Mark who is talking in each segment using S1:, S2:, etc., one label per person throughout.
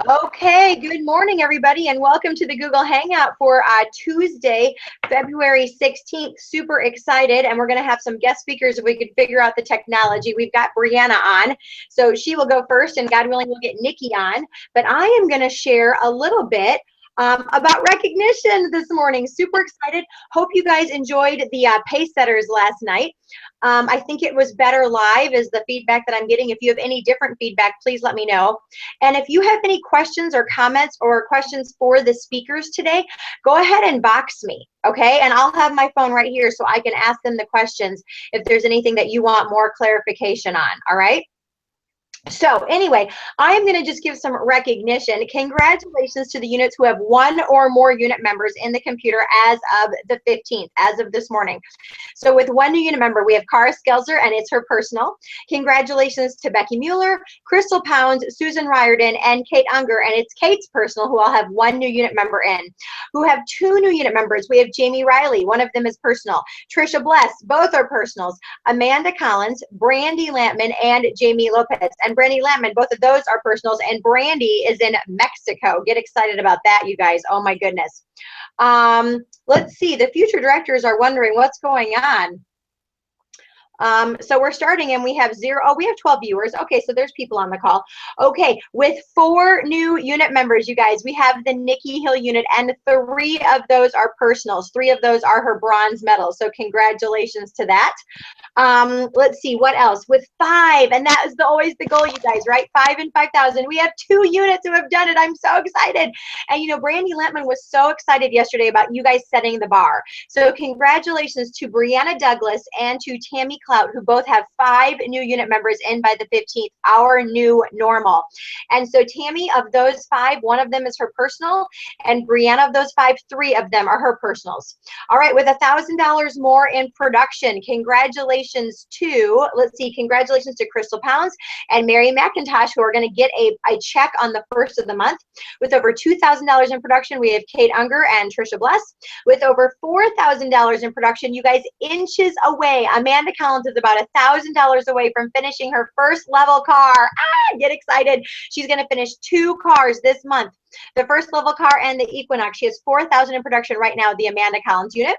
S1: Okay, good morning, everybody, and welcome to the Google Hangout for Tuesday, February 16th. Super excited, and we're going to have some guest speakers if we could figure out the technology. We've got Brianna on, so she will go first, and God willing, we'll get Nikki on. But I am going to share a little bit about recognition this morning. Super excited. Hope you guys enjoyed the pace setters last night. I think it was better live is the feedback that I'm getting. If you have any different feedback, please let me know. And if you have any questions or comments or questions for the speakers today, go ahead and box me, okay? And I'll have my phone right here so I can ask them the questions if there's anything that you want more clarification on, all right? So anyway, I'm going to just give some recognition. Congratulations to the units who have one or more unit members in the computer as of the 15th, as of this morning. So with one new unit member, we have Goelzer, and it's her personal. Congratulations to Becky Mueller, Crystal Pounds, Susan Riordan, and Kate Unger, and it's Kate's personal, who all have one new unit member in. Who have two new unit members, we have Jamie Riley, one of them is personal. Trisha Bless, both are personals. Amanda Collins, Brandy Lampman, and Jamie Lopez. And Brandy Lampman, both of those are personals, and Brandy is in Mexico. Get excited about that, you guys. Oh my goodness. Let's see, the future directors are wondering what's going on. So we're starting and we have we have 12 viewers. Okay, so there's people on the call. Okay, with 4 new unit members, you guys, we have the Nikki Hill unit, and 3 of those are personals. 3 of those are her bronze medals. So congratulations to that. Let's see, what else? With 5, and that is always the goal, you guys, right? 5 and 5,000. We have 2 units who have done it. I'm so excited. And you know, Brandy Lampman was so excited yesterday about you guys setting the bar. So congratulations to Brianna Douglas and to Tammy Clout, who both have 5 new unit members in by the 15th, our new normal. And so Tammy, of those 5, 1 of them is her personal, and Brianna, of those 5, 3 of them are her personals. All right, with $1,000 more in production, congratulations to, let's see, congratulations to Crystal Pounds and Mary McIntosh, who are going to get a check on the 1st of the month. With over $2,000 in production, we have Kate Unger and Trisha Bless. With over $4,000 in production, you guys, inches away, Amanda Collins is about $1,000 away from finishing her first level car. Get excited. She's going to finish 2 cars this month. The first level car and the Equinox. She has $4,000 in production right now, the Amanda Collins unit.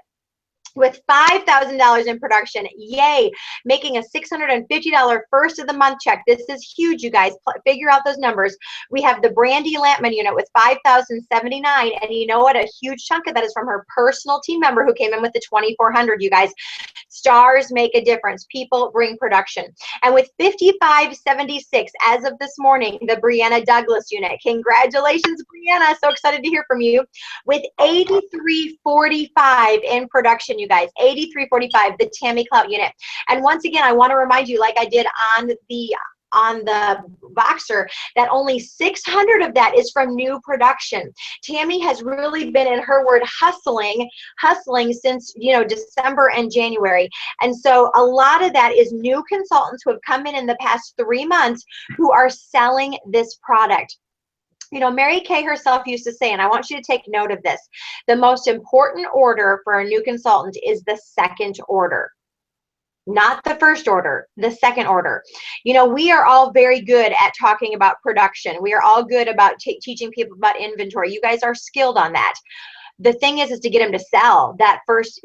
S1: With $5,000 in production, yay, making a $650 first of the month check. This is huge, you guys. Figure out those numbers. We have the Brandy Lampman unit with $5,079, and you know what? A huge chunk of that is from her personal team member who came in with the $2,400, you guys. Stars make a difference. People bring production. And with $5,576 as of this morning, the Brianna Douglas unit. Congratulations, Brianna. So excited to hear from you. With $8,345 in production, you guys, $8,345, the Tammy Clout unit. And once again, I want to remind you, like I did on the Boxer, that only 600 of that is from new production. Tammy has really been, in her word, hustling since, you know, December and January. And so a lot of that is new consultants who have come in the past 3 months who are selling this product. You know, Mary Kay herself used to say, and I want you to take note of this, the most important order for a new consultant is the second order. Not the first order, the second order. You know, we are all very good at talking about production. We are all good about teaching people about inventory. You guys are skilled on that. The thing is to get them to sell that first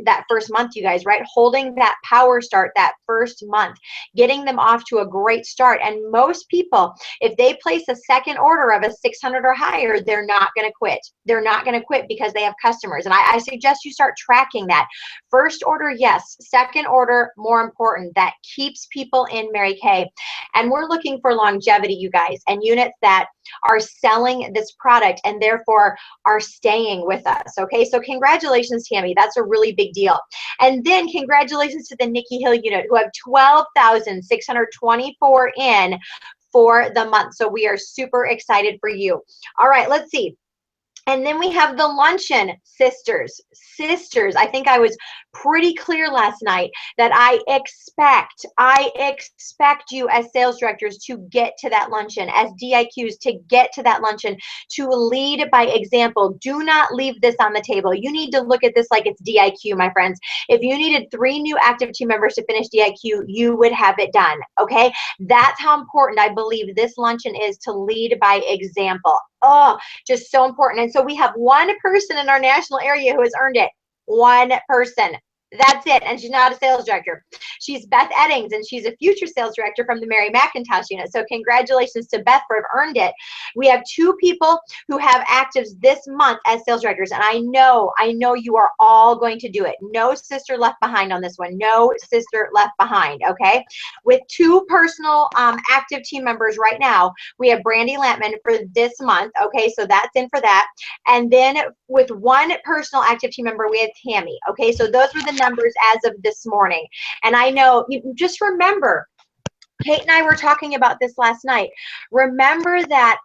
S1: month, you guys, right? Holding that power start that first month, getting them off to a great start. And most people, if they place a second order of a 600 or higher, they're not going to quit. They're not going to quit because they have customers. And I suggest you start tracking that. First order, yes. Second order, more important. That keeps people in Mary Kay. And we're looking for longevity, you guys, and units that are selling this product and therefore are staying with us. Okay, so congratulations, Tammy. That's a really big deal. And then congratulations to the Nikki Hill unit, who have 12,624 in for the month. So we are super excited for you. All right, let's see. And then we have the luncheon, sisters. Sisters, I think I was pretty clear last night that I expect you as sales directors to get to that luncheon, as DIQs to get to that luncheon, to lead by example. Do not leave this on the table. You need to look at this like it's DIQ, my friends. If you needed 3 new active team members to finish DIQ, you would have it done, okay? That's how important I believe this luncheon is, to lead by example. Oh, just so important. And so we have one person in our national area who has earned it. One person. That's it. And she's not a sales director. She's Beth Eddings, and she's a future sales director from the Mary McIntosh unit. So congratulations to Beth for have earned it. We have 2 people who have actives this month as sales directors. And I know you are all going to do it. No sister left behind on this one. No sister left behind. Okay. With 2 personal active team members right now, we have Brandy Lampman for this month. Okay. So that's in for that. And then with 1 personal active team member, we have Tammy. Okay. So those were the numbers as of this morning. And I know, just remember, Kate and I were talking about this last night. Remember that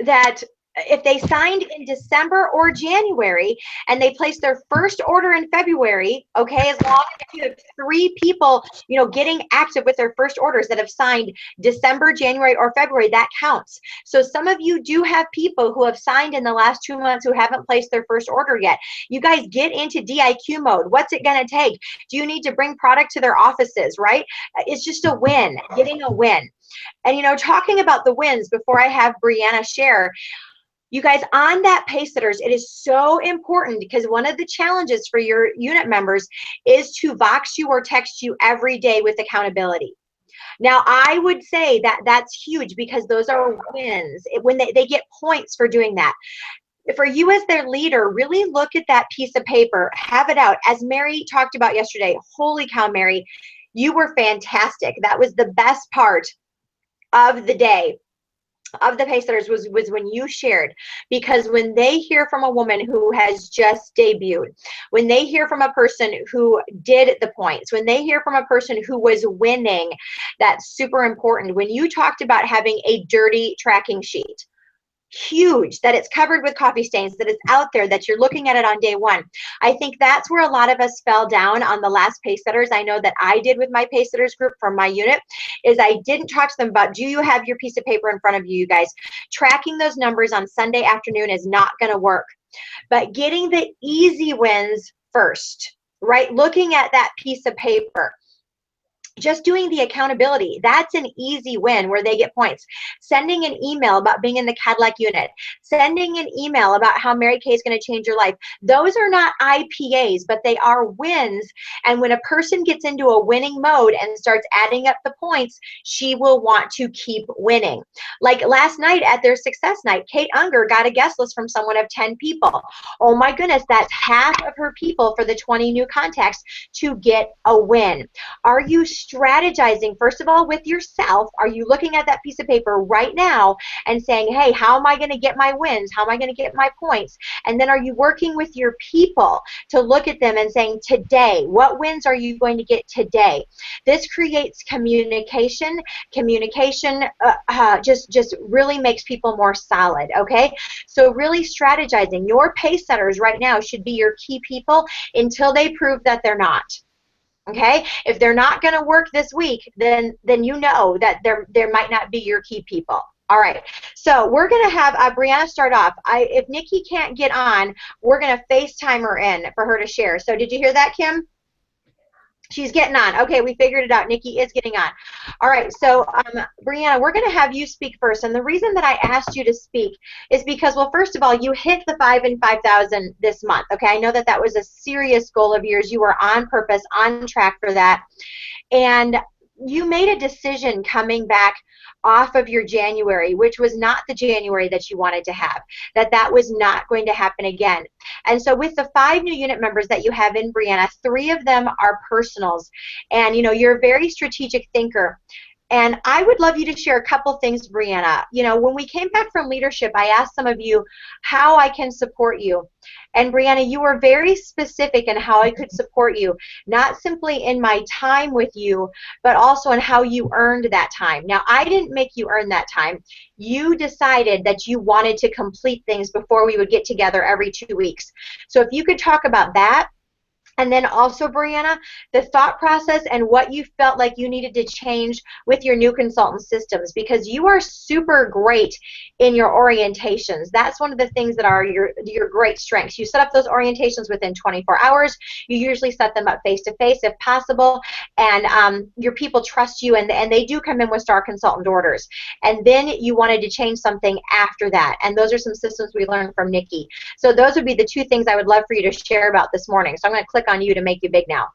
S1: that if they signed in December or January and they placed their first order in February, okay, as long as you have 3 people, you know, getting active with their first orders that have signed December, January, or February, that counts. So some of you do have people who have signed in the last 2 months who haven't placed their first order yet. You guys get into DIQ mode. What's it going to take? Do you need to bring product to their offices, right? It's just a win, getting a win. And, you know, talking about the wins before I have Brianna share, you guys, on that pace setters, it is so important because one of the challenges for your unit members is to Vox you or text you every day with accountability. Now, I would say that that's huge because those are wins when they get points for doing that. For you as their leader, really look at that piece of paper, have it out. As Mary talked about yesterday, holy cow, Mary, you were fantastic. That was the best part of the day of the pace setters was when you shared, because when they hear from a woman who has just debuted, when they hear from a person who did the points, when they hear from a person who was winning, that's super important. When you talked about having a dirty tracking sheet, huge, that it's covered with coffee stains, that it's out there, that you're looking at it on day 1. I think that's where a lot of us fell down on the last pace setters. I know that I did with my pace setters group from my unit, is I didn't talk to them about, do you have your piece of paper in front of you, you guys? Tracking those numbers on Sunday afternoon is not going to work. But getting the easy wins first, right? Looking at that piece of paper. Just doing the accountability, that's an easy win where they get points. Sending an email about being in the Cadillac unit. Sending an email about how Mary Kay is going to change your life. Those are not IPAs, but they are wins. And when a person gets into a winning mode and starts adding up the points, she will want to keep winning. Like last night at their success night, Kate Unger got a guest list from someone of 10 people. Oh my goodness, that's half of her people for the 20 new contacts to get a win. Are you strategizing, first of all, with yourself? Are you looking at that piece of paper right now and saying, hey, how am I going to get my wins? How am I going to get my points? And then are you working with your people to look at them and saying, today, what wins are you going to get today? This creates communication. Communication just really makes people more solid, okay? So really strategizing. Your pace setters right now should be your key people until they prove that they're not. Okay, if they're not going to work this week, then you know that there might not be your key people. All right, so we're going to have Brianna start off. If Nikki can't get on, we're going to FaceTime her in for her to share. So did you hear that, Kim? She's getting on. Okay, we figured it out. Nikki is getting on. All right, so Brianna, we're going to have you speak first. And the reason that I asked you to speak is because, well, first of all, you hit the 5 and 5,000 this month. Okay, I know that that was a serious goal of yours. You were on purpose, on track for that. And you made a decision coming back off of your January, which was not the January that you wanted to have, that was not going to happen again. And so with the 5 new unit members that you have in, Brianna, 3 of them are personals. And, you know, you're a very strategic thinker. And I would love you to share a couple things, Brianna. You know, when we came back from leadership, I asked some of you how I can support you. And Brianna, you were very specific in how I could support you, not simply in my time with you, but also in how you earned that time. Now, I didn't make you earn that time. You decided that you wanted to complete things before we would get together every 2 weeks. So if you could talk about that. And then also, Brianna, the thought process and what you felt like you needed to change with your new consultant systems, because you are super great in your orientations. That's one of the things that are your great strengths. You set up those orientations within 24 hours. You usually set them up face-to-face if possible, and your people trust you, and they do come in with star consultant orders. And then you wanted to change something after that, and those are some systems we learned from Nikki. So those would be the two things I would love for you to share about this morning. So I'm going to click on you to make you big now.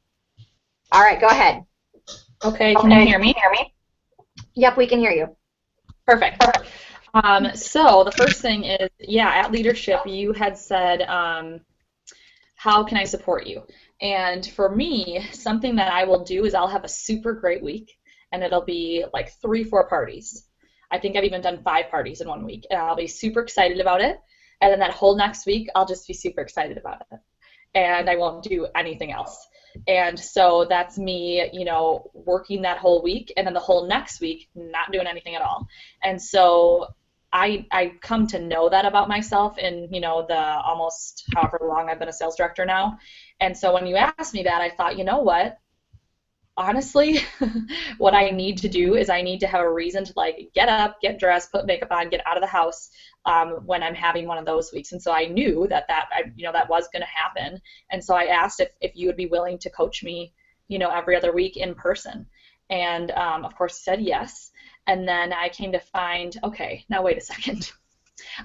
S1: All right, go ahead.
S2: Okay, can you hear me?
S1: Yep, we can hear you.
S2: Perfect. So the first thing is, yeah, at leadership, you had said, how can I support you? And for me, something that I will do is I'll have a super great week, and it'll be like 3-4 parties. I think I've even done 5 parties in 1 week, and I'll be super excited about it. And then that whole next week, I'll just be super excited about it, and I won't do anything else. And so that's me, you know, working that whole week, and then the whole next week not doing anything at all. And so I come to know that about myself in, you know, the almost however long I've been a sales director now. And so when you asked me that, I thought, you know what? Honestly, what I need to do is I need to have a reason to like get up, get dressed, put makeup on, get out of the house when I'm having one of those weeks. And so I knew that that was going to happen. And so I asked if you would be willing to coach me, you know, every other week in person. And of course, he said yes. And then I came to find, okay, now wait a second.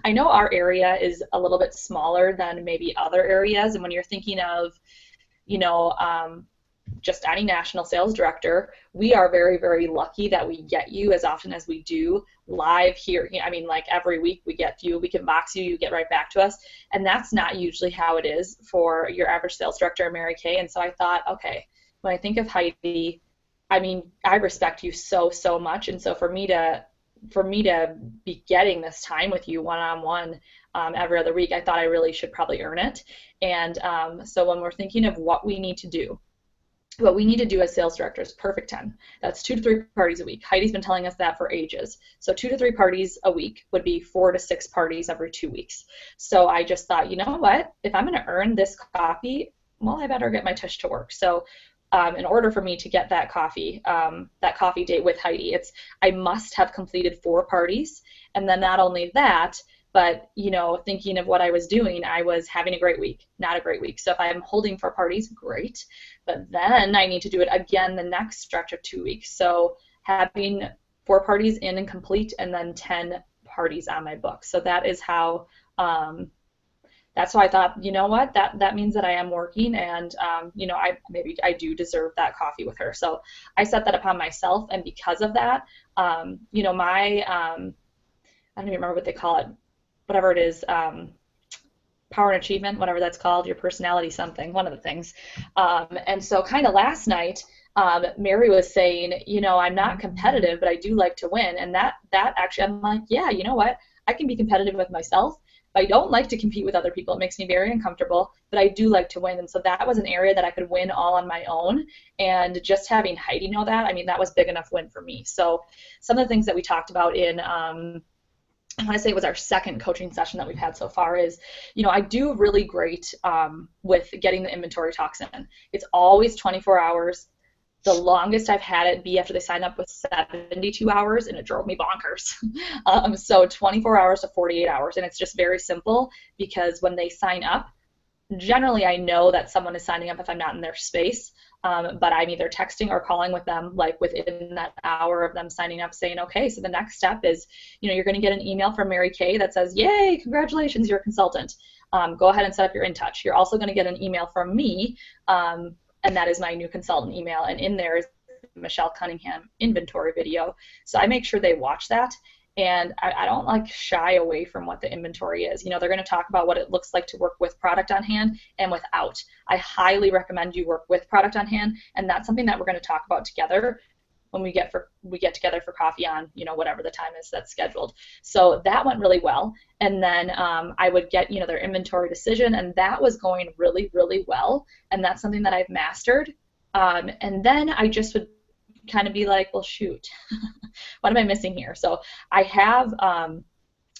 S2: I know our area is a little bit smaller than maybe other areas. And when you're thinking of, you know, just any national sales director, we are very, very lucky that we get you as often as we do live here. I mean, like every week we get you, we can box you, you get right back to us. And that's not usually how it is for your average sales director, Mary Kay. And so I thought, okay, when I think of Heidi, I mean, I respect you so, so much. And so for me to be getting this time with you one-on-one every other week, I thought I really should probably earn it. And so when we're thinking of what we need to do as sales directors, perfect 10. That's 2 to 3 parties a week. Heidi's been telling us that for ages. So 2 to 3 parties a week would be 4 to 6 parties every 2 weeks. So I just thought, you know what? If I'm going to earn this coffee, well, I better get my tush to work. So in order for me to get that coffee date with Heidi, I must have completed 4 parties. And then not only that, but, you know, thinking of what I was doing, I was having a great week, not a great week. So if I'm holding 4 parties, great. But then I need to do it again the next stretch of 2 weeks. So having 4 parties in and complete, and then 10 parties on my book. So that is how, that's why I thought, you know what, that means that I am working, and, you know, I do deserve that coffee with her. So I set that upon myself, and because of that, you know, my, I don't even remember what they call it, whatever it is, power and achievement, whatever that's called, your personality something, one of the things. And so kind of last night, Mary was saying, you know, I'm not competitive, but I do like to win. And that actually, I'm like, yeah, you know what? I can be competitive with myself. I don't like to compete with other people. It makes me very uncomfortable, but I do like to win. And so that was an area that I could win all on my own. And just having Heidi know that, I mean, that was big enough win for me. So some of the things that we talked about in, I want to say it was our second coaching session that we've had so far is, you know, I do really great with getting the inventory talks in. It's always 24 hours. The longest I've had it be after they signed up was 72 hours, and it drove me bonkers. So 24 hours to 48 hours, and it's just very simple because when they sign up, generally I know that someone is signing up if I'm not in their space, but I'm either texting or calling with them like within that hour of them signing up saying, okay, so the next step is, you know, you're going to get an email from Mary Kay that says, yay, congratulations, you're a consultant. Go ahead and set up your In Touch. You're also going to get an email from me, and that is my new consultant email, and in there is Michelle Cunningham inventory video. So I make sure they watch that. And I don't like shy away from what the inventory is. You know, they're going to talk about what it looks like to work with product on hand and without. I highly recommend you work with product on hand, and that's something that we're going to talk about together when we get together for coffee on, whatever the time is that's scheduled. So that went really well. And then I would get, their inventory decision, and that was going really, really well. And that's something that I've mastered. And then I just would kind of be like, well, shoot, what am I missing here? So I have, I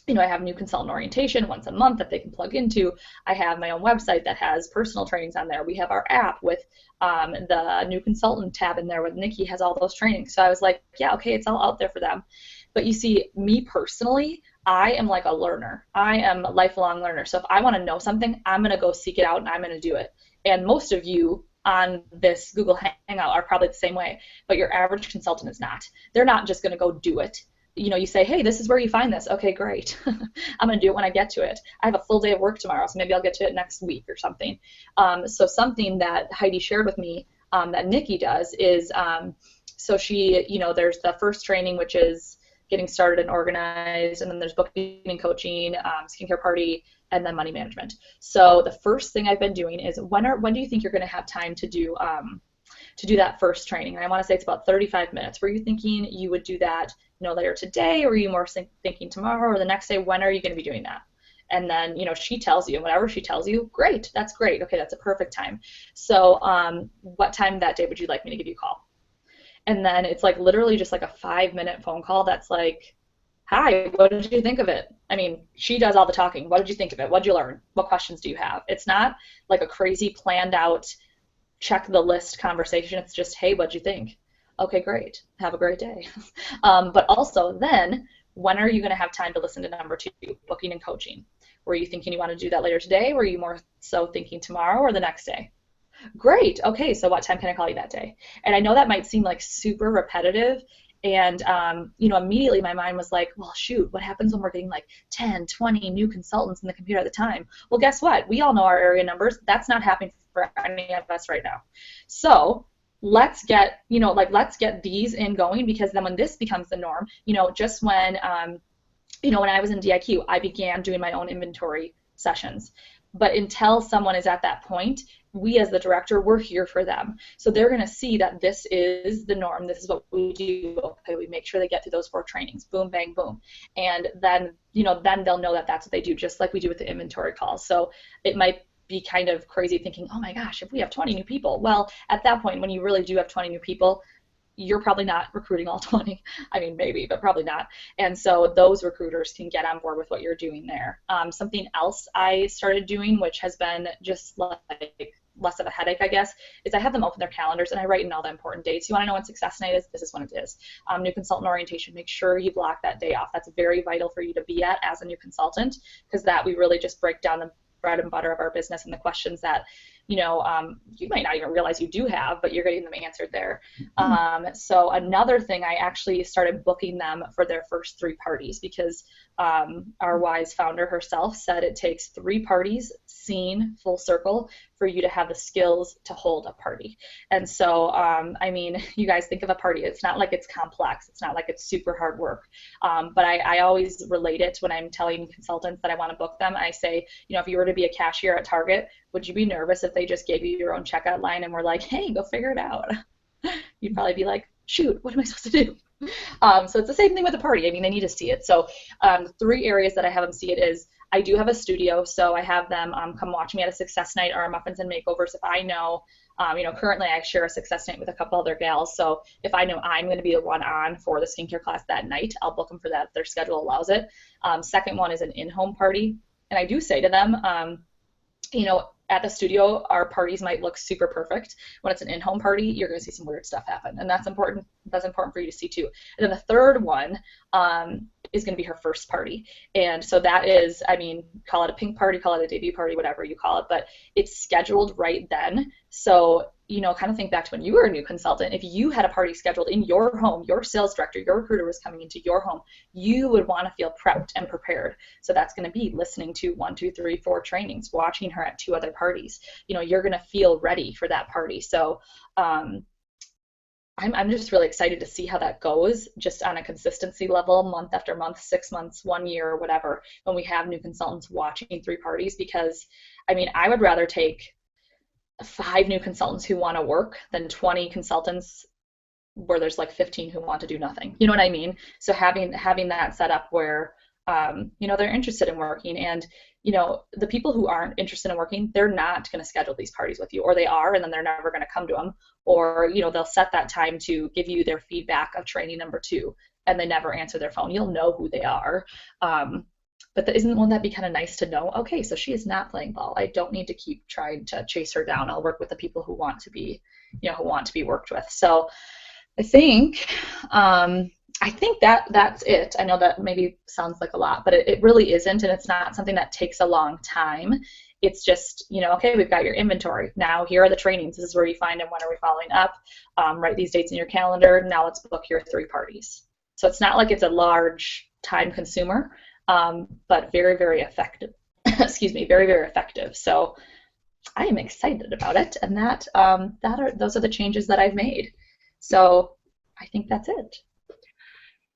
S2: have new consultant orientation once a month that they can plug into. I have my own website that has personal trainings on there. We have our app with the new consultant tab in there with Nikki has all those trainings. So I was like, yeah, okay, it's all out there for them. But you see, me personally, I am like a learner. I am a lifelong learner. So if I want to know something, I'm going to go seek it out and I'm going to do it. And most of you on this Google Hangout are probably the same way, but your average consultant is not. They're not just going to go do it. You say, hey, this is where you find this. Okay, great. I'm going to do it when I get to it. I have a full day of work tomorrow, so maybe I'll get to it next week or something. So something that Heidi shared with me that Nikki does is, so she, there's the first training, which is getting started and organized, and then there's booking and coaching, skincare party, and then money management. So the first thing I've been doing is when do you think you're going to have time to do that first training? And I want to say it's about 35 minutes. Were you thinking you would do that later today, or are you more thinking tomorrow or the next day? When are you going to be doing that? And then she tells you, and whatever she tells you, great, that's great. Okay, that's a perfect time. So what time that day would you like me to give you a call? And then it's like literally just like a 5-minute phone call that's like, hi, what did you think of it? I mean, she does all the talking. What did you think of it? What did you learn? What questions do you have? It's not like a crazy planned out check the list conversation. It's just, hey, what'd you think? Okay, great. Have a great day. But also then, when are you going to have time to listen to number 2, booking and coaching? Were you thinking you want to do that later today? Were you more so thinking tomorrow or the next day? Great. Okay, so what time can I call you that day? And I know that might seem like super repetitive. And, immediately my mind was like, well, shoot, what happens when we're getting like 10, 20 new consultants in the computer at the time? Well, guess what? We all know our area numbers. That's not happening for any of us right now. So let's get, let's get these in going, because then when this becomes the norm, just when, when I was in DIQ, I began doing my own inventory sessions. But until someone is at that point, we as the director, we're here for them. So they're going to see that this is the norm. This is what we do. Okay, we make sure they get through those 4 trainings. Boom, bang, boom. And then, then they'll know that that's what they do, just like we do with the inventory calls. So it might be kind of crazy thinking, oh my gosh, if we have 20 new people. Well, at that point, when you really do have 20 new people, you're probably not recruiting all 20. I mean, maybe, but probably not. And so those recruiters can get on board with what you're doing there. Something else I started doing, which has been just like less of a headache, I guess, is I have them open their calendars and I write in all the important dates. You want to know when Success Night is? This is when it is. New consultant orientation, make sure you block that day off. That's very vital for you to be at as a new consultant, because that we really just break down the bread and butter of our business and the questions that you might not even realize you do have, but you're getting them answered there. So another thing, I actually started booking them for their first 3 parties, because our wise founder herself said it takes 3 parties seen full circle for you to have the skills to hold a party. And so, I mean, you guys think of a party. It's not like it's complex. It's not like it's super hard work. But I always relate it when I'm telling consultants that I want to book them. I say, if you were to be a cashier at Target, would you be nervous if they just gave you your own checkout line and were like, hey, go figure it out? You'd probably be like, shoot, what am I supposed to do? So it's the same thing with a party. I mean, they need to see it. So 3 areas that I have them see it is, I do have a studio, so I have them come watch me at a Success Night or a Muffins and Makeovers. If I know, currently I share a Success Night with a couple other gals, so if I know I'm going to be the one on for the skincare class that night, I'll book them for that if their schedule allows it. Second one is an in-home party, and I do say to them, at the studio, our parties might look super perfect. When it's an in-home party, you're going to see some weird stuff happen, and that's important. That's important for you to see too. And then the third one is going to be her first party, and so that is, I mean, call it a pink party, call it a debut party, whatever you call it, but it's scheduled right then. So kind of think back to when you were a new consultant. If you had a party scheduled in your home, your sales director, your recruiter was coming into your home, you would want to feel prepped and prepared. So that's going to be listening to 1, 2, 3, 4 trainings, watching her at 2 other parties. You're going to feel ready for that party. So I'm just really excited to see how that goes, just on a consistency level, month after month, 6 months, 1 year, whatever, when we have new consultants watching 3 parties. Because, I mean, I would rather take 5 new consultants who want to work than 20 consultants where there's like 15 who want to do nothing. You know what I mean? So having that set up where you know, they're interested in working, and you know, the people who aren't interested in working, they're not going to schedule these parties with you, or they are, and then they're never going to come to them, or you know, they'll set that time to give you their feedback of training number 2, and they never answer their phone. You'll know who they are. But wouldn't that be kind of nice to know? Okay, so she is not playing ball. I don't need to keep trying to chase her down. I'll work with the people who want to be, you know, who want to be worked with. So I think that's it. I know that maybe sounds like a lot, but it really isn't, and it's not something that takes a long time. It's just, you know, okay, we've got your inventory. Now here are the trainings. This is where you find them. When are we following up? Write these dates in your calendar. Now let's book your 3 parties. So it's not like it's a large time consumer, but very, very effective. Excuse me, very, very effective. So I am excited about it, and those are the changes that I've made. So I think that's it.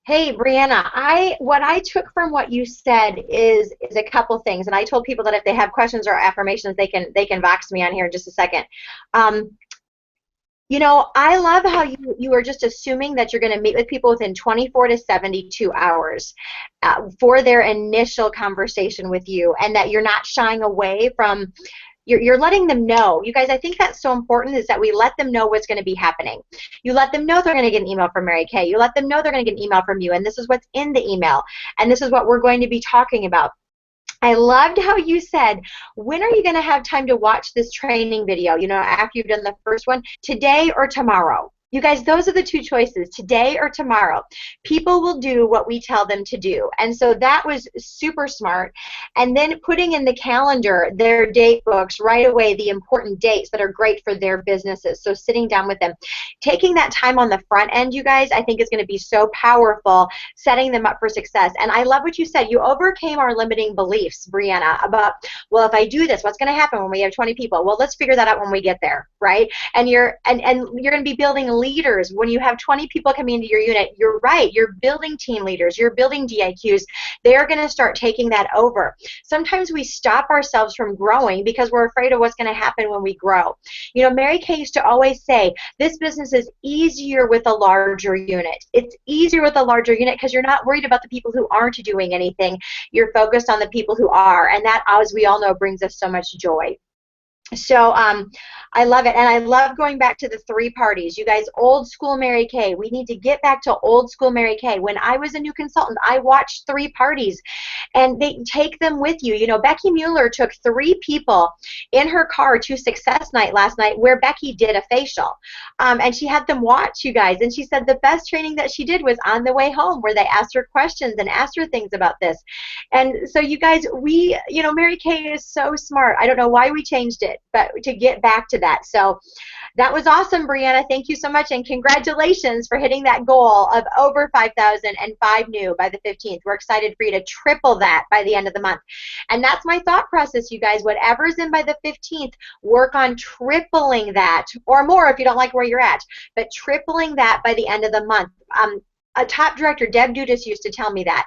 S1: Hey, Brianna, what I took from what you said is a couple things, and I told people that if they have questions or affirmations, they can Vox me on here in just a second. You know, I love how you are just assuming that you're going to meet with people within 24 to 72 hours for their initial conversation with you, and that you're not shying away from. You're letting them know. You guys, I think that's so important, is that we let them know what's going to be happening. You let them know they're going to get an email from Mary Kay. You let them know they're going to get an email from you, and this is what's in the email, and this is what we're going to be talking about. I loved how you said, when are you going to have time to watch this training video, you know, after you've done the first one, today or tomorrow? You guys, those are the 2 choices, today or tomorrow. People will do what we tell them to do. And so that was super smart. And then putting in the calendar their date books right away, the important dates that are great for their businesses. So sitting down with them. Taking that time on the front end, you guys, I think is going to be so powerful, setting them up for success. And I love what you said. You overcame our limiting beliefs, Brianna, about, well, if I do this, what's going to happen when we have 20 people? Well, let's figure that out when we get there, right? And you're going to be building leaders. When you have 20 people coming into your unit, you're right, you're building team leaders, you're building DIQs. They're going to start taking that over. Sometimes we stop ourselves from growing because we're afraid of what's going to happen when we grow. You know, Mary Kay used to always say, this business is easier with a larger unit. It's easier with a larger unit because you're not worried about the people who aren't doing anything. You're focused on the people who are, and that, as we all know, brings us so much joy. So I love it, and I love going back to the 3 parties. You guys, old school Mary Kay. We need to get back to old school Mary Kay. When I was a new consultant, I watched 3 parties, and they take them with you. You know, Becky Mueller took 3 people in her car to Success Night last night, where Becky did a facial, and she had them watch, you guys. And she said the best training that she did was on the way home, where they asked her questions and asked her things about this. And so, you guys, you know, Mary Kay is so smart. I don't know why we changed it, but to get back to that. So that was awesome, Brianna. Thank you so much, and congratulations for hitting that goal of over 5,000 and 5 new by the 15th. We're excited for you to triple that by the end of the month. And that's my thought process, you guys. Whatever's in by the 15th, work on tripling that, or more if you don't like where you're at, but tripling that by the end of the month. A top director, Deb Dudas, used to tell me that.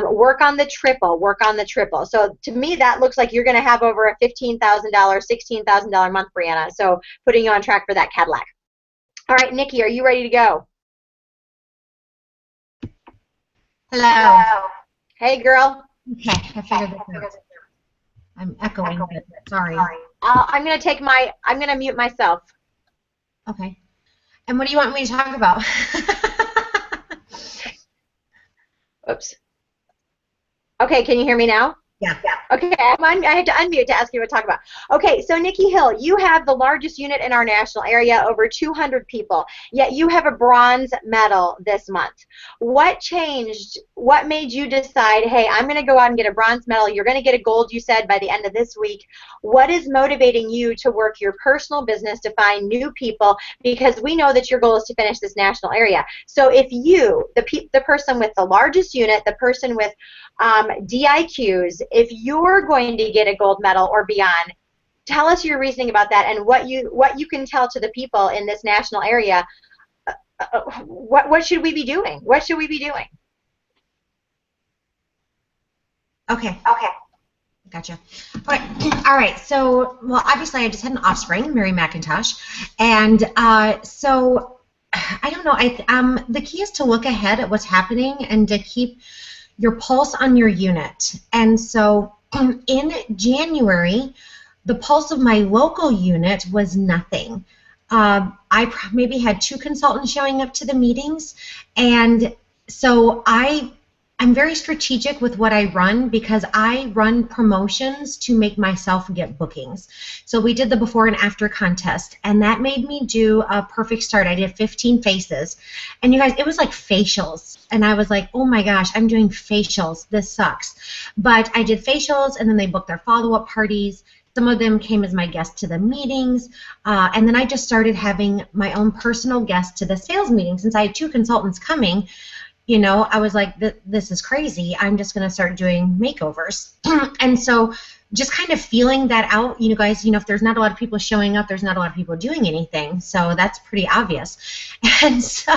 S1: Work on the triple, work on the triple. So to me, that looks like you're going to have over a $15,000, $16,000 month, Brianna. So putting you on track for that Cadillac. All right, Nikki, are you ready to go?
S3: Hello.
S1: Hey, girl.
S3: Okay, I figured this out. I'm echoing, but sorry.
S1: I'm going to mute myself.
S3: Okay. And what do you want me to talk about?
S1: Oops. Okay, can you hear me now?
S3: Yeah.
S1: Okay, I had to unmute to ask you what to talk about. Okay, so Nikki Hill, you have the largest unit in our national area, over 200 people, yet you have a bronze medal this month. What changed? What made you decide, hey, I'm going to go out and get a bronze medal? You're going to get a gold, you said, by the end of this week. What is motivating you to work your personal business to find new people? Because we know that your goal is to finish this national area. So if you, the person with the largest unit, the person with DIQs, if you're going to get a gold medal or beyond, tell us your reasoning about that and what you can tell to the people in this national area. What should we be doing? What should we be doing?
S3: Okay. Gotcha. All right. So, well, obviously, I just had an offspring, Mary McIntosh, and so I don't know. The key is to look ahead at what's happening and to keep your pulse on your unit. And so in January, the pulse of my local unit was nothing. I maybe had 2 consultants showing up to the meetings, and so I'm very strategic with what I run because I run promotions to make myself get bookings. So we did the before and after contest, and that made me do a perfect start. I did 15 faces, and you guys, it was like facials, and I was like, oh my gosh, I'm doing facials. This sucks. But I did facials, and then they booked their follow-up parties. Some of them came as my guests to the meetings, and then I just started having my own personal guests to the sales meeting. Since I had 2 consultants coming, you know, I was like, this is crazy. I'm just going to start doing makeovers. And so just kind of feeling that out, you know, guys, you know, if there's not a lot of people showing up, there's not a lot of people doing anything. So that's pretty obvious. And so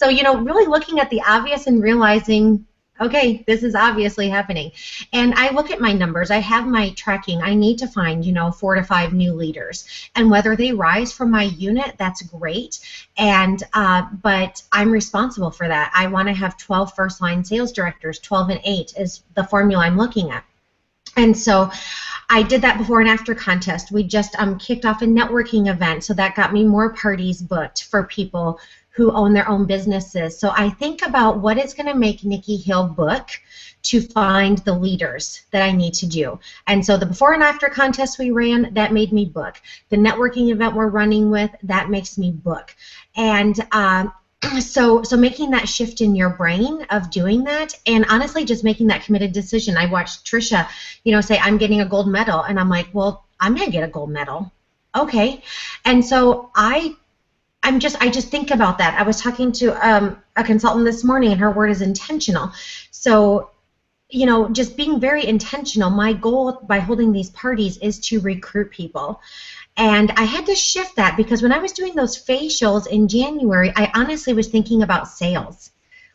S3: you know, really looking at the obvious and realizing, okay, this is obviously happening. And I look at my numbers. I have my tracking. I need to find, you know, 4 to 5 new leaders. And whether they rise from my unit, that's great. And but I'm responsible for that. I want to have 12 first-line sales directors. 12 and 8 is the formula I'm looking at. And so I did that before and after contest. We just kicked off a networking event, so that got me more parties booked for people who own their own businesses. So I think about what is going to make Nikki Hill book to find the leaders that I need to do. And so the before and after contest we ran, that made me book. The networking event we're running with, that makes me book. And so making that shift in your brain of doing that, and honestly just making that committed decision. I watched Trisha, you know, say, I'm getting a gold medal, and I'm like, well, I'm going to get a gold medal. Okay. And so I just think about that. I was talking to a consultant this morning, and her word is intentional. So, you know, just being very intentional. My goal by holding these parties is to recruit people. And I had to shift that because when I was doing those facials in January, I honestly was thinking about sales.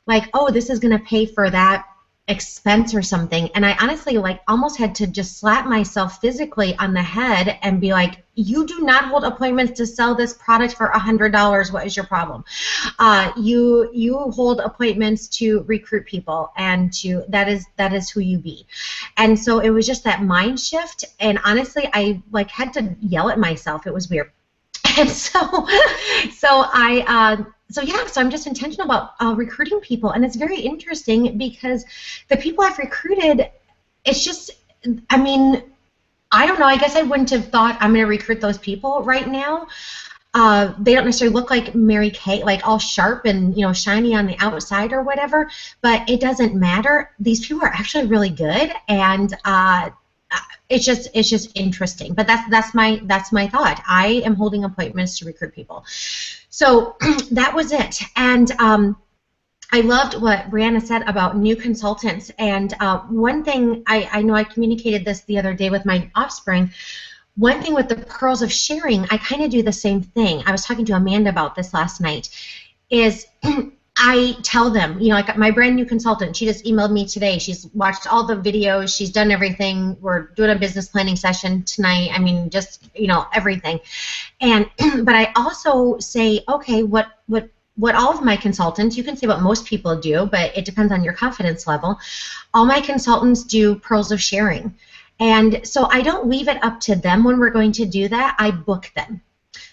S3: Like, oh, this is going to pay for that expense or something. And I honestly like almost had to just slap myself physically on the head and be like, you do not hold appointments to sell this product for $100. What is your problem? You hold appointments to recruit people, and that is who you be. And so it was just that mind shift, and honestly I like had to yell at myself. It was weird. And so I'm just intentional about recruiting people, and it's very interesting because the people I've recruited, it's just, I mean, I don't know, I guess I wouldn't have thought I'm going to recruit those people right now. They don't necessarily look like Mary Kay, like all sharp and, you know, shiny on the outside or whatever, but it doesn't matter. These people are actually really good, and it's just interesting. But that's my thought. I am holding appointments to recruit people. So that was it. And I loved what Brianna said about new consultants. And one thing, I know I communicated this the other day with my offspring. One thing with the pearls of sharing, I kind of do the same thing. I was talking to Amanda about this last night, is I tell them, you know, like my brand new consultant, she just emailed me today. She's watched all the videos. She's done everything. We're doing a business planning session tonight. I mean, just, you know, everything. And but I also say, okay, what all of my consultants, you can say what most people do, but it depends on your confidence level. All my consultants do pearls of sharing. And so I don't leave it up to them when we're going to do that. I book them.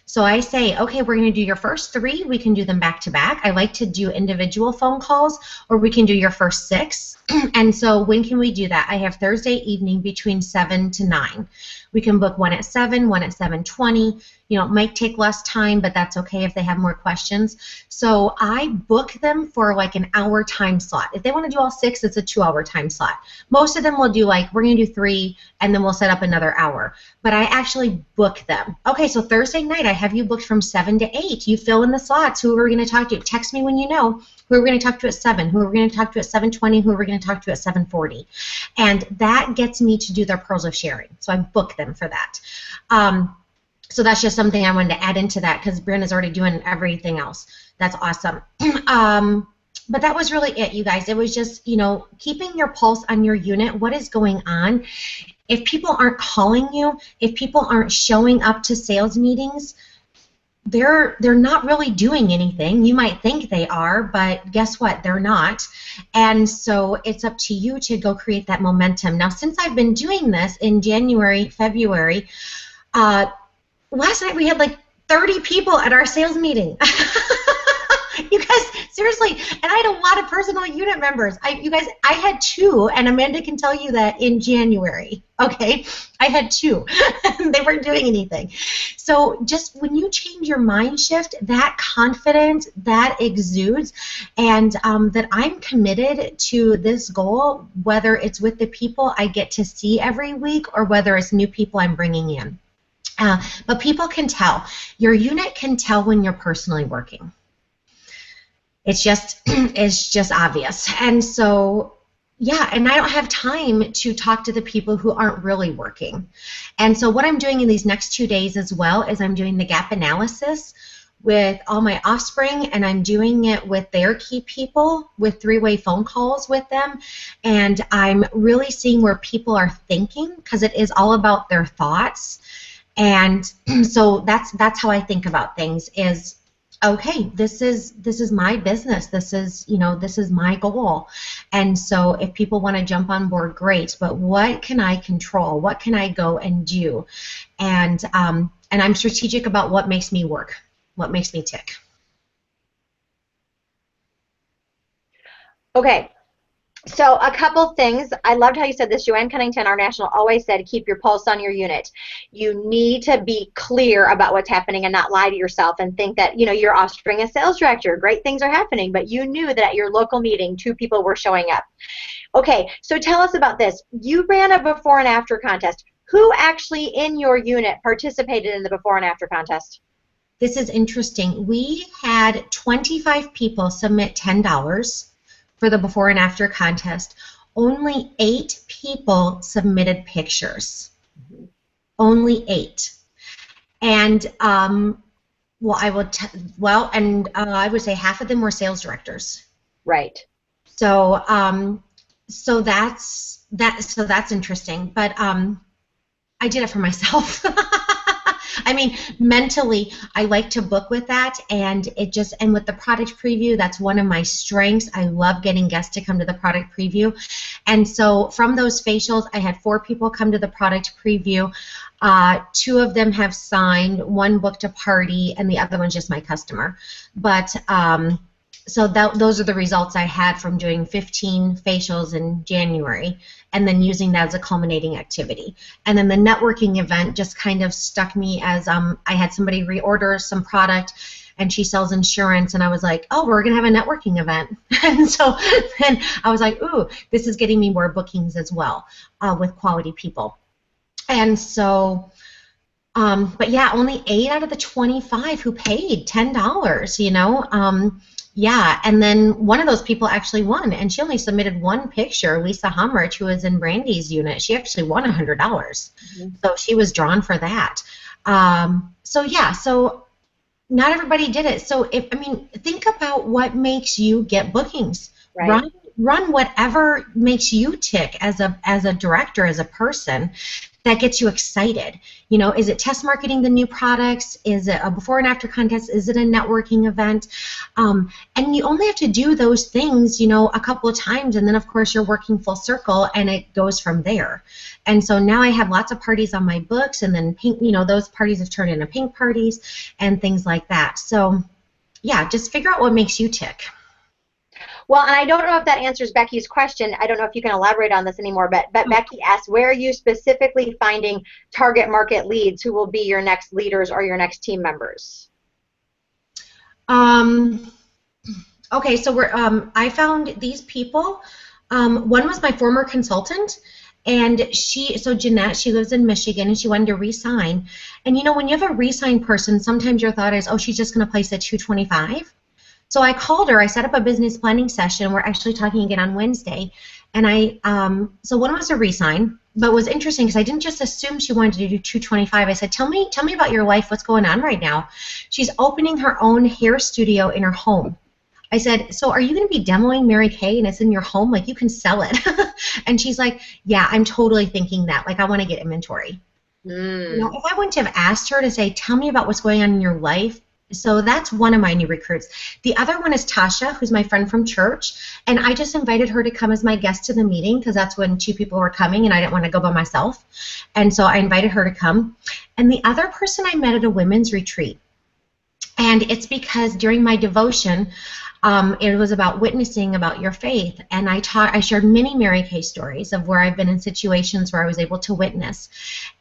S3: So I say, okay, we're going to do your first 3. We can do them back to back. I like to do individual phone calls, or we can do your first 6. And so when can we do that? I have Thursday evening between 7 to 9. We can book one at 7, one at 7:20. You know, it might take less time, but that's okay if they have more questions. So I book them for like an hour time slot. If they want to do all 6, it's a 2-hour time slot. Most of them will do like, we're going to do 3, and then we'll set up another hour. But I actually book them. Okay, so Thursday night, I have you booked from 7 to 8. You fill in the slots. Who are we going to talk to? Text me when you know. Who are we going to talk to at 7? Who are we going to talk to at 7:20? Who are we going to talk to at 7:40? And that gets me to do their pearls of sharing. So I book them for that. So that's just something I wanted to add into that because Brianna's already doing everything else. That's awesome. But that was really it, you guys. It was just, you know, keeping your pulse on your unit. What is going on? If people aren't calling you, if people aren't showing up to sales meetings, they're not really doing anything. You might think they are, but guess what? They're not. And so it's up to you to go create that momentum. Now, since I've been doing this in January, February, last night we had like 30 people at our sales meeting. You guys, seriously, and I had a lot of personal unit members. You guys, I had 2, and Amanda can tell you that in January, okay? I had 2, and they weren't doing anything. So just when you change your mind shift, that confidence, that exudes, and that I'm committed to this goal, whether it's with the people I get to see every week or whether it's new people I'm bringing in. But people can tell. Your unit can tell when you're personally working. It's just obvious. And so, yeah, and I don't have time to talk to the people who aren't really working. And so what I'm doing in these next 2 days as well is I'm doing the gap analysis with all my offspring, and I'm doing it with their key people with 3-way phone calls with them. And I'm really seeing where people are thinking, because it is all about their thoughts. And so that's how I think about things is, okay, this is my business. This is my goal. And so if people want to jump on board, great. But what can I control? What can I go and do? And I'm strategic about what makes me work, what makes me tick.
S1: Okay. So a couple things. I loved how you said this. Joanne Cunnington, our national, always said, keep your pulse on your unit. You need to be clear about what's happening and not lie to yourself and think that, your offspring is sales director. Great things are happening, but you knew that at your local meeting, 2 people were showing up. Okay, so tell us about this. You ran a before and after contest. Who actually in your unit participated in the before and after contest?
S3: This is interesting. We had 25 people submit $10 for the before and after contest. Only 8 people submitted pictures. Only 8. And I would say half of them were sales directors.
S1: Right.
S3: So so that's interesting. But I did it for myself. I mean, mentally, I like to book with that, and with the product preview, that's one of my strengths. I love getting guests to come to the product preview. And so from those facials, I had 4 people come to the product preview. 2 of them have signed, 1 booked a party, and the other one's just my customer. But so those are the results I had from doing 15 facials in January and then using that as a culminating activity. And then the networking event just kind of stuck me as I had somebody reorder some product, and she sells insurance, and I was like, oh, we're going to have a networking event. And so then I was like, ooh, this is getting me more bookings as well with quality people. And so, but yeah, only 8 out of the 25 who paid $10, Yeah, and then one of those people actually won, and she only submitted 1 picture, Lisa Humrich, who was in Brandy's unit. She actually won $100, so she was drawn for that. So yeah, so not everybody did it. So think about what makes you get bookings.
S1: Right.
S3: Run whatever makes you tick as a director, as a person, that gets you excited. Is it test marketing the new products? Is it a before and after contest? Is it a networking event? And you only have to do those things, a couple of times, and then of course you're working full circle, and it goes from there. And so now I have lots of parties on my books, and then pink, those parties have turned into pink parties and things like that. So yeah, just figure out what makes you tick.
S1: Well, and I don't know if that answers Becky's question. I don't know if you can elaborate on this anymore, but Becky asked, where are you specifically finding target market leads who will be your next leaders or your next team members?
S3: Okay, so I found these people. One was my former consultant, and Jeanette, she lives in Michigan, and she wanted to re-sign. And when you have a re-sign person, sometimes your thought is, oh, she's just going to place at 225. So I called her. I set up a business planning session. We're actually talking again on Wednesday. And so one was a re-sign, but it was interesting because I didn't just assume she wanted to do 225. I said, tell me about your life. What's going on right now? She's opening her own hair studio in her home. I said, so are you going to be demoing Mary Kay and it's in your home? Like, you can sell it. And she's like, yeah, I'm totally thinking that. Like, I want to get inventory. If I wouldn't have asked her to say, tell me about what's going on in your life, So that's one of my new recruits. The other one is Tasha, who's my friend from church, and I just invited her to come as my guest to the meeting because that's when 2 people were coming and I didn't want to go by myself. And so I invited her to come. And the other person I met at a women's retreat. And it's because during my devotion, it was about witnessing about your faith, and I shared many Mary Kay stories of where I've been in situations where I was able to witness.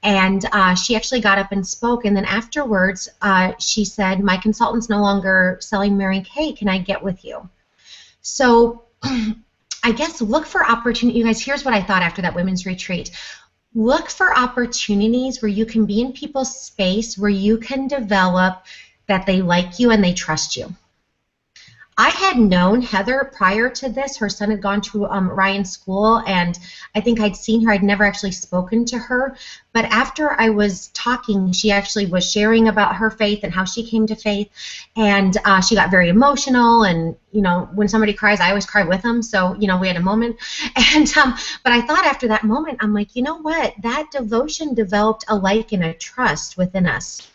S3: And she actually got up and spoke, and then afterwards she said, "My consultant's no longer selling Mary Kay. Can I get with you?" So I guess look for opportunity. You guys, here's what I thought after that women's retreat. Look for opportunities where you can be in people's space, where you can develop that they like you and they trust you. I had known Heather prior to this. Her son had gone to Ryan's school, and I think I'd seen her. I'd never actually spoken to her. But after I was talking, she actually was sharing about her faith and how she came to faith, and she got very emotional. And, you know, when somebody cries, I always cry with them. So, you know, we had a moment. And but I thought after that moment, I'm like, you know what? That devotion developed a like and a trust within us.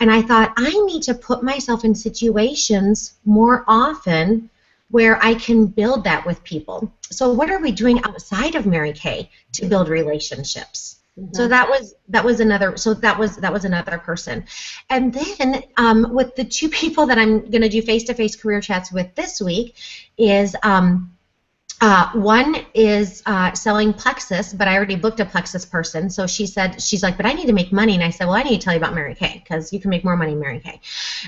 S3: And I thought, I need to put myself in situations more often where I can build that with people. So what are we doing outside of Mary Kay to build relationships? Mm-hmm. So that was another person. And then with the 2 people that I'm going to do face-to-face career chats with this week is one is selling Plexus, but I already booked a Plexus person. So she's like, but I need to make money. And I said, well, I need to tell you about Mary Kay because you can make more money in Mary Kay.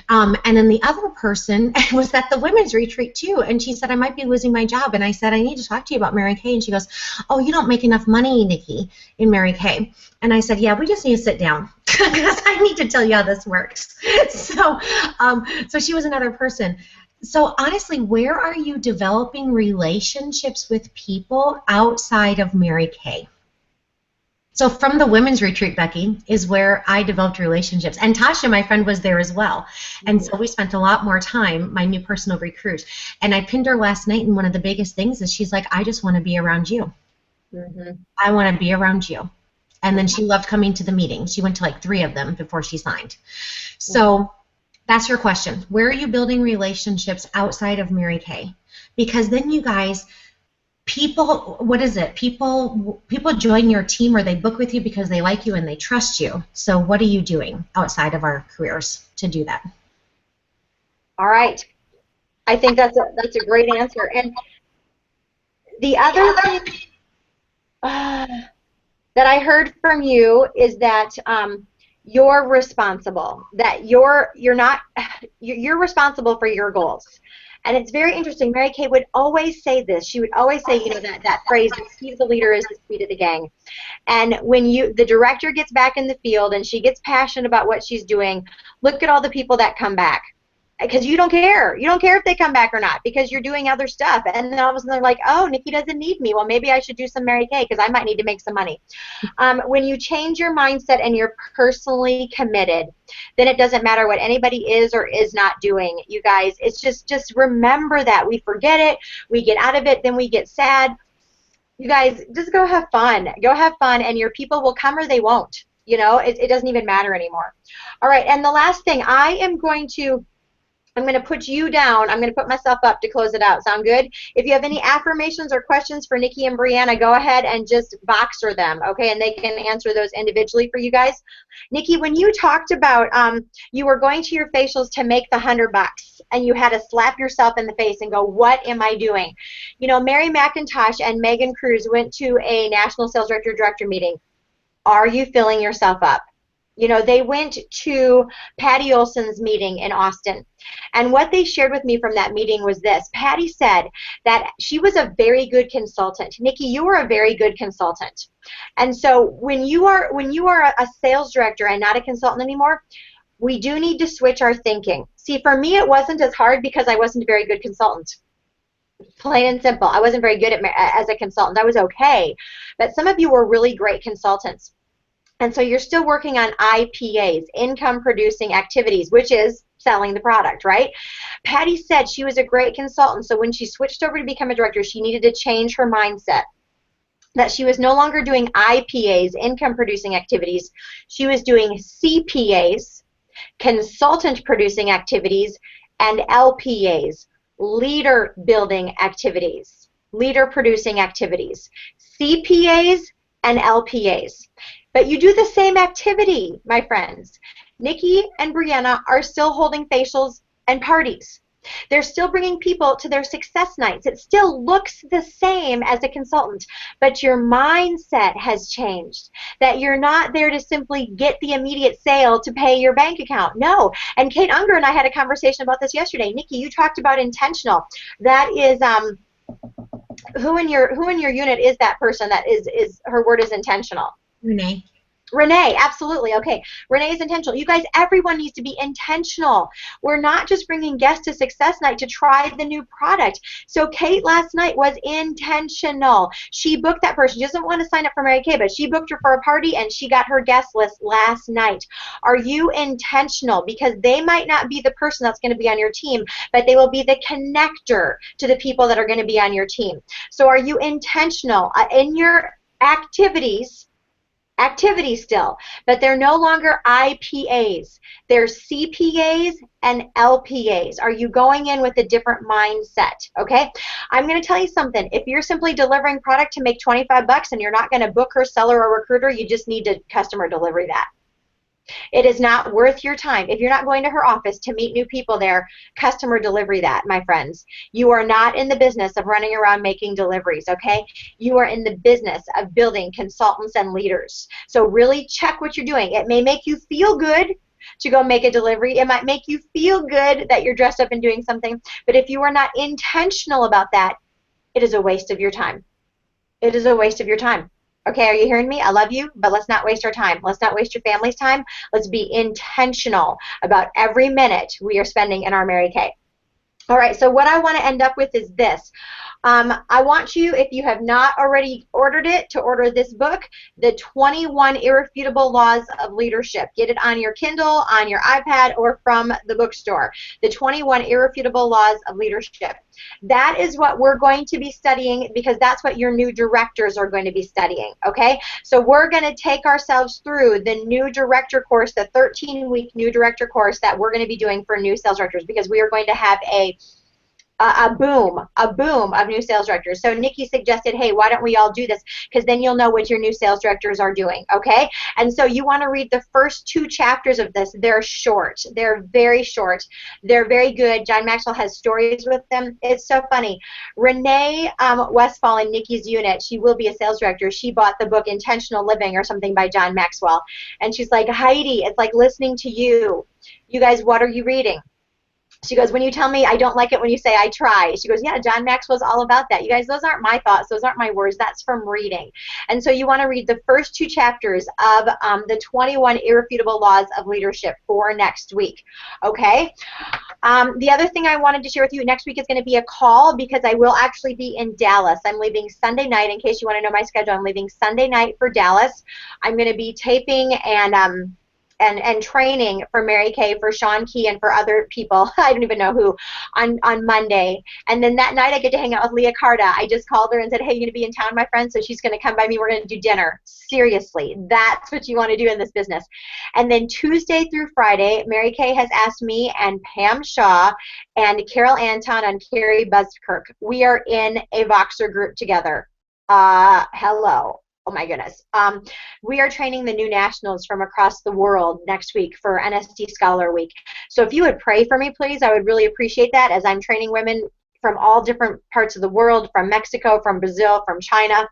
S3: And then the other person was at the women's retreat too. And she said, I might be losing my job. And I said, I need to talk to you about Mary Kay. And she goes, oh, you don't make enough money, Nikki, in Mary Kay. And I said, yeah, we just need to sit down because I need to tell you how this works. So she was another person. So honestly, where are you developing relationships with people outside of Mary Kay? So from the women's retreat, Becky, is where I developed relationships. And Tasha, my friend, was there as well. And so we spent a lot more time, my new personal recruit. And I pinned her last night, and one of the biggest things is she's like, I just want to be around you. Mm-hmm. I want to be around you. And then she loved coming to the meeting. She went to like 3 of them before she signed. So that's your question. Where are you building relationships outside of Mary Kay? Because then you guys, people join your team or they book with you because they like you and they trust you. So what are you doing outside of our careers to do that?
S1: All right. I think that's a great answer. And the other thing that I heard from you is that you're responsible, that you're responsible for your goals. And it's very interesting. Mary Kay would always say this. She would always say, you know, that phrase, the speed of the leader is the speed of the gang. And when the director gets back in the field and she gets passionate about what she's doing, look at all the people that come back. Because you don't care. You don't care if they come back or not because you're doing other stuff. And then all of a sudden they're like, oh, Nikki doesn't need me. Well, maybe I should do some Mary Kay because I might need to make some money. When you change your mindset and you're personally committed, then it doesn't matter what anybody is or is not doing. You guys, it's just remember that. We forget it. We get out of it. Then we get sad. You guys, just go have fun. Go have fun, and your people will come or they won't. You know, it doesn't even matter anymore. All right, and the last thing, I'm going to put you down. I'm going to put myself up to close it out. Sound good? If you have any affirmations or questions for Nikki and Brianna, go ahead and just boxer them, okay? And they can answer those individually for you guys. Nikki, when you talked about you were going to your facials to make the $100 and you had to slap yourself in the face and go, what am I doing? You know, Mary McIntosh and Megan Cruz went to a National Sales Director meeting. Are you filling yourself up? You know, they went to Patty Olson's meeting in Austin. And what they shared with me from that meeting was this. Patty said that she was a very good consultant. Nikki, you were a very good consultant. And so when you are a sales director and not a consultant anymore, we do need to switch our thinking. See, for me, it wasn't as hard because I wasn't a very good consultant. Plain and simple. I wasn't very good as a consultant. I was okay. But some of you were really great consultants. And so you're still working on IPAs, income producing activities, which is selling the product, right? Patty said she was a great consultant, so when she switched over to become a director, she needed to change her mindset. That she was no longer doing IPAs, income producing activities. She was doing CPAs, consultant producing activities, and LPAs, leader building activities, leader producing activities, CPAs, and LPAs. But you do the same activity, my friends. Nikki and Brianna are still holding facials and parties. They're still bringing people to their success nights. It still looks the same as a consultant, but your mindset has changed. That you're not there to simply get the immediate sale to pay your bank account. No. And Kate Unger and I had a conversation about this yesterday. Nikki, you talked about intentional. That is who in your unit is that person that is her word is intentional?
S3: Renee.
S1: Renee, absolutely. Okay, Renee is intentional. You guys, everyone needs to be intentional. We're not just bringing guests to Success Night to try the new product. So Kate last night was intentional. She booked that person. She doesn't want to sign up for Mary Kay, but she booked her for a party and she got her guest list last night. Are you intentional? Because they might not be the person that's going to be on your team, but they will be the connector to the people that are going to be on your team. So are you intentional in your activities still, but they're no longer IPAs. They're CPAs and LPAs. Are you going in with a different mindset? Okay, I'm going to tell you something. If you're simply delivering product to make 25 bucks and you're not going to book her, seller, or recruiter, you just need to customer delivery that. It is not worth your time. If you're not going to her office to meet new people there, customer delivery that, my friends. You are not in the business of running around making deliveries, okay? You are in the business of building consultants and leaders. So really check what you're doing. It may make you feel good to go make a delivery. It might make you feel good that you're dressed up and doing something. But if you are not intentional about that, it is a waste of your time. It is a waste of your time. Okay, are you hearing me? I love you, but let's not waste our time. Let's not waste your family's time. Let's be intentional about every minute we are spending in our Mary Kay. All right, so what I want to end up with is this. I want you, if you have not already ordered it, to order this book, The 21 Irrefutable Laws of Leadership. Get it on your Kindle, on your iPad, or from the bookstore. The 21 Irrefutable Laws of Leadership. That is what we're going to be studying because that's what your new directors are going to be studying, okay? So we're going to take ourselves through the new director course, the 13-week new director course that we're going to be doing for new sales directors because we are going to have a boom of new sales directors. So Nikki suggested, hey, why don't we all do this? Because then you'll know what your new sales directors are doing, okay? And so you want to read the first 2 chapters of this. They're short. They're very short. They're very good. John Maxwell has stories with them. It's so funny. Renee Westfall in Nikki's unit, she will be a sales director. She bought the book Intentional Living or something by John Maxwell. And she's like, Heidi, it's like listening to you. You guys, what are you reading? She goes, when you tell me I don't like it when you say I try. She goes, yeah, John Maxwell's all about that. You guys, those aren't my thoughts. Those aren't my words. That's from reading. And so you want to read the first 2 chapters of the 21 Irrefutable Laws of Leadership for next week. Okay? The other thing I wanted to share with you, next week is going to be a call because I will actually be in Dallas. I'm leaving Sunday night. In case you want to know my schedule, I'm leaving Sunday night for Dallas. I'm going to be taping and training for Mary Kay, for Sean Key, and for other people, I don't even know who, on Monday. And then that night I get to hang out with Leah Carta. I just called her and said, hey, you going to be in town, my friend? So she's going to come by me. We're going to do dinner. Seriously, that's what you want to do in this business. And then Tuesday through Friday, Mary Kay has asked me and Pam Shaw and Carol Anton and Carrie Buskirk. We are in a Voxer group together. Hello. Oh my goodness. We are training the new nationals from across the world next week for NSD Scholar Week. So if you would pray for me, please, I would really appreciate that as I'm training women from all different parts of the world, from Mexico, from Brazil, from China.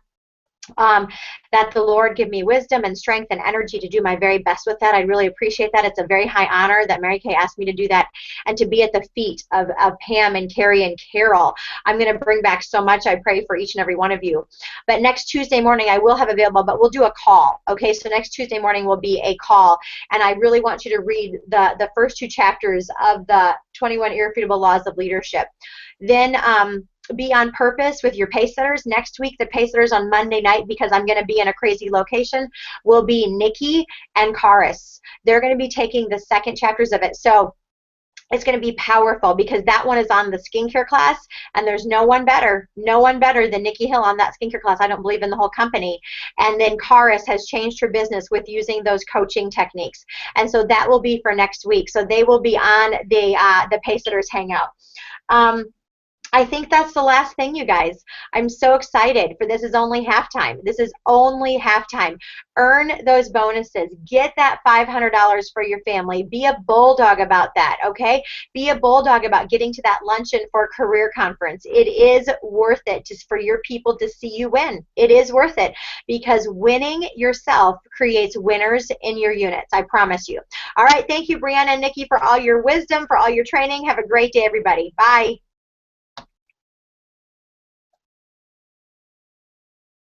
S1: That the Lord give me wisdom and strength and energy to do my very best with that. I really appreciate that. It's a very high honor that Mary Kay asked me to do that and to be at the feet of Pam and Carrie and Carol. I'm going to bring back so much. I pray for each and every one of you. But next Tuesday morning I will have available, but we'll do a call. Okay, so next Tuesday morning will be a call, and I really want you to read the first 2 chapters of the 21 Irrefutable Laws of Leadership. Then be on purpose with your pace setters. Next week, the pace setters on Monday night, because I'm going to be in a crazy location, will be Nikki and Karis. They're going to be taking the second chapters of it. So It's going to be powerful because that one is on the skincare class, and there's no one better than Nikki Hill on that skincare class. I don't believe in the whole company. And then Karis has changed her business with using those coaching techniques. And so that will be for next week. So they will be on the Pacesetters Hangout. I think that's the last thing, you guys. I'm so excited for this. Is only halftime. This is only halftime. Earn those bonuses. Get that $500 for your family. Be a bulldog about that, okay? Be a bulldog about getting to that luncheon for a career conference. It is worth it just for your people to see you win. It is worth it because winning yourself creates winners in your units. I promise you. All right. Thank you, Brianna and Nikki, for all your wisdom, for all your training. Have a great day, everybody. Bye.